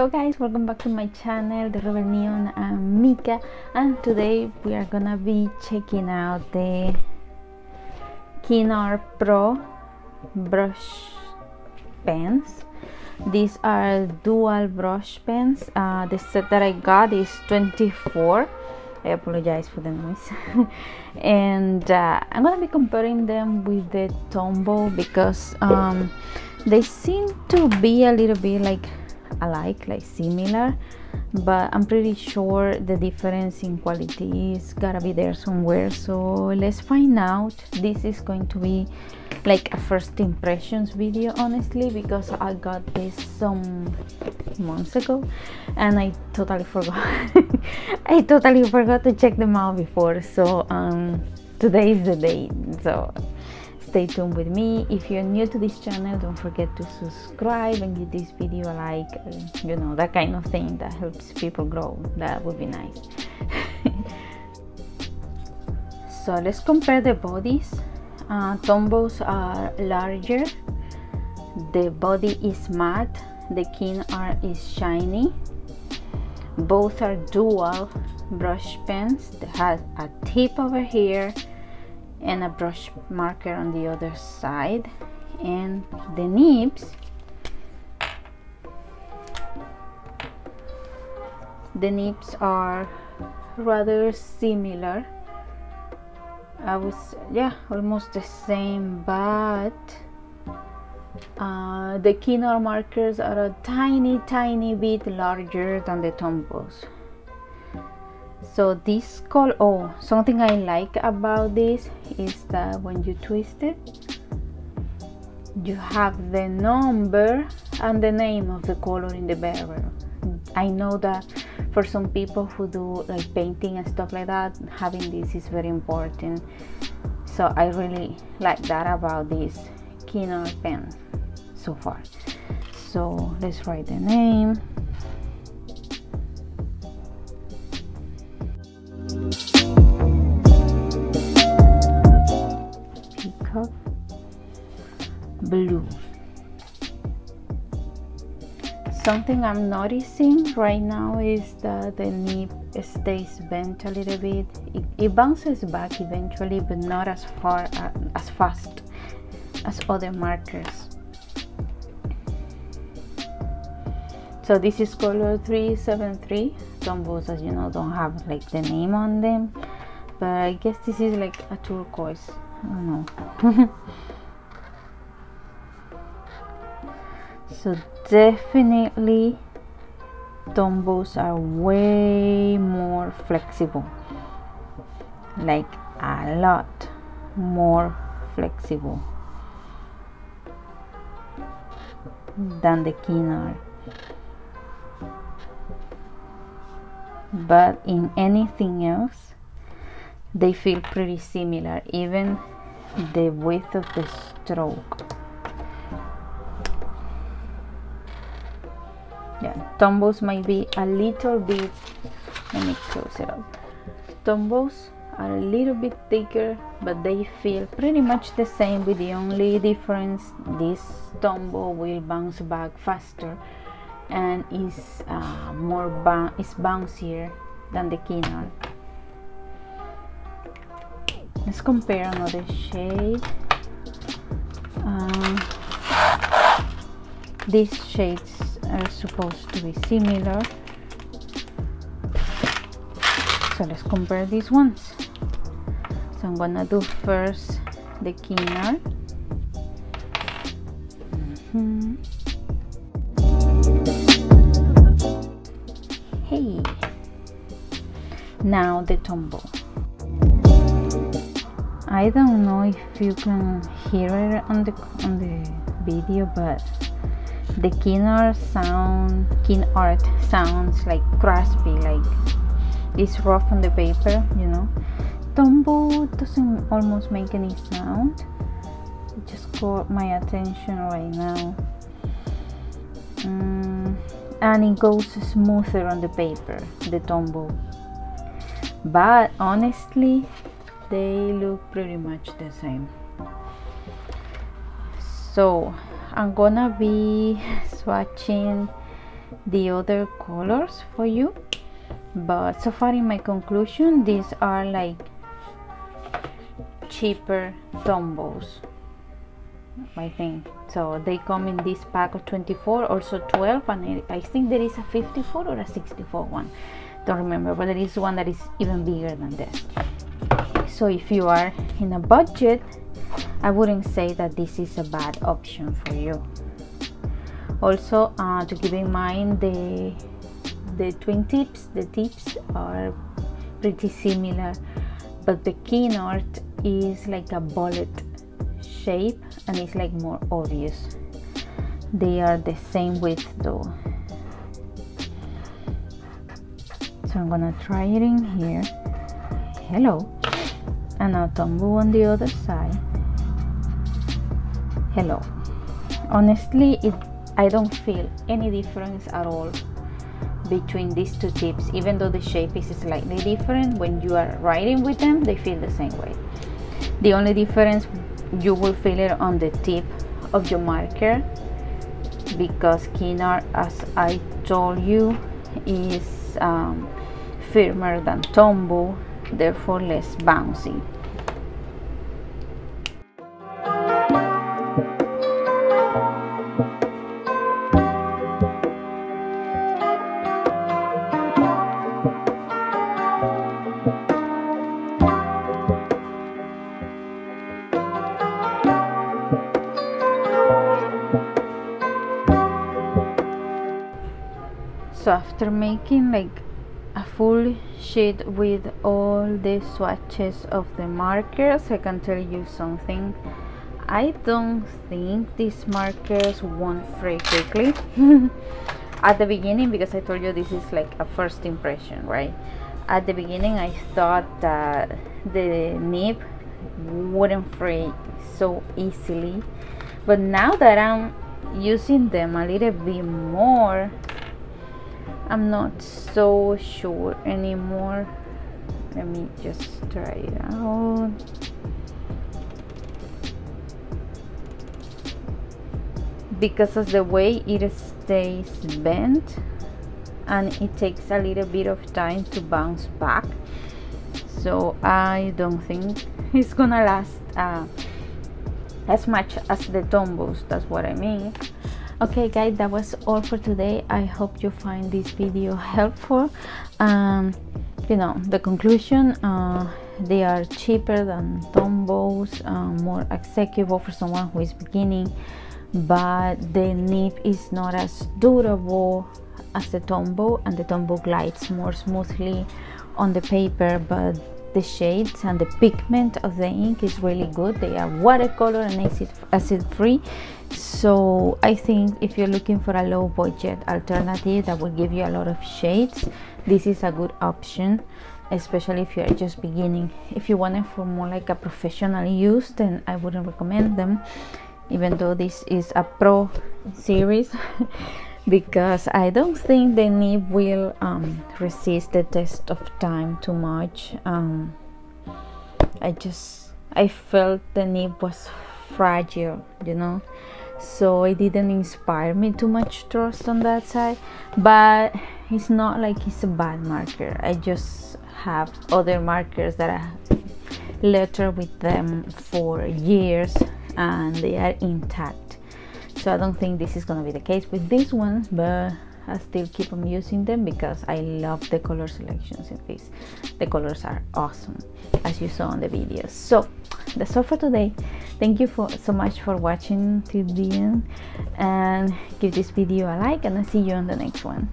Hello guys, welcome back to my channel, The Rebel Neon and Mika, and today we are gonna be checking out the Kingart Pro Brush pens. These are dual brush pens. The set that I got is 24. I apologize for the noise. And I'm gonna be comparing them with the Tombow because they seem to be a little bit like alike, like similar, but I'm pretty sure the difference in quality is gotta be there somewhere. So let's find out. This is going to be like a first impressions video, honestly, because I got this some months ago and I totally forgot. I totally forgot to check them out before. So today is the day, so stay tuned with me. If you're new to this channel, don't forget to subscribe and give this video a like, you know, that kind of thing that helps people grow. That would be nice. So let's compare the bodies. Tombows are larger, the body is matte, the Kingart is shiny. Both are dual brush pens. They have a tip over here and a brush marker on the other side, and the nibs are rather similar. I was almost the same, but the Kingart markers are a tiny bit larger than the Tombows. So this color, something I like about this is that when you twist it, you have the number and the name of the color in the barrel. I know that for some people who do like painting and stuff like that, having this is very important. So I really like that about this Kingart pen so far. So let's write the name. Peacock Blue. Something I'm noticing right now is that the nib stays bent a little bit. It bounces back eventually, but not as fast as other markers. So this is color 373. Tombows, as you know, don't have like the name on them, but I guess this is like a turquoise. I don't know. So definitely Tombows are way more flexible, like a lot more flexible than the Kingart. But in anything else they feel pretty similar, even the width of the stroke. Yeah, Tombows might be a little bit, let me close it up. Tombows are a little bit thicker, but they feel pretty much the same, with the only difference this Tombow will bounce back faster and is bouncier than the Kingart. Let's compare another shade. These shades are supposed to be similar, so let's compare these ones. So I'm gonna do first the Kingart. Hey, now the Tombow. I don't know if you can hear it on the video, but the Kingart sounds like crispy, like it's rough on the paper, you know. Tombow doesn't almost make any sound. It just caught my attention right now. And it goes smoother on the paper, the Tombow. But honestly, they look pretty much the same. So I'm gonna be swatching the other colors for you, but so far in my conclusion, these are like cheaper Tombows, I think. So they come in this pack of 24, also 12, and I think there is a 54 or a 64 one, don't remember, but there is one that is even bigger than this. So if you are in a budget, I wouldn't say that this is a bad option for you. Also, to keep in mind, the twin tips, the tips are pretty similar, but the Kingart is like a bullet shape and it's like more obvious. They are the same width though. So I'm gonna try it in here. Hello. And now Tombow on the other side. Hello. Honestly, I don't feel any difference at all between these two tips, even though the shape is slightly different. When you are writing with them, they feel the same way. The only difference, you will feel it on the tip of your marker, because Kingart, as I told you, is firmer than Tombow, therefore less bouncy. So after making like a full sheet with all the swatches of the markers, I can tell you something. I don't think these markers won't fray quickly. At the beginning, because I told you this is like a first impression, right? At the beginning I thought that the nib wouldn't fray so easily, but now that I'm using them a little bit more, I'm not so sure anymore. Let me just try it out. Because of the way it stays bent and it takes a little bit of time to bounce back, so I don't think it's gonna last as much as the Tombows. That's what I mean. Okay guys, that was all for today. I hope you find this video helpful. You know, the conclusion, they are cheaper than Tombows, more accessible for someone who is beginning, but the nib is not as durable as the Tombow, and the Tombow glides more smoothly on the paper, but the shades and the pigment of the ink is really good. They are watercolor and acid free. So I think if you're looking for a low budget alternative that will give you a lot of shades, this is a good option, especially if you're just beginning. If you want it for more like a professional use, then I wouldn't recommend them, even though this is a pro series. Because I don't think the nib will resist the test of time too much. I felt the nib was fragile, you know, so it didn't inspire me too much trust on that side. But it's not like it's a bad marker. I just have other markers that I lettered with them for years and they are intact. So I don't think this is gonna be the case with these ones, but I still keep on using them because I love the color selections in this. The colors are awesome, as you saw on the videos. So that's all for today. Thank you so much for watching till the end, and give this video a like, and I'll see you on the next one.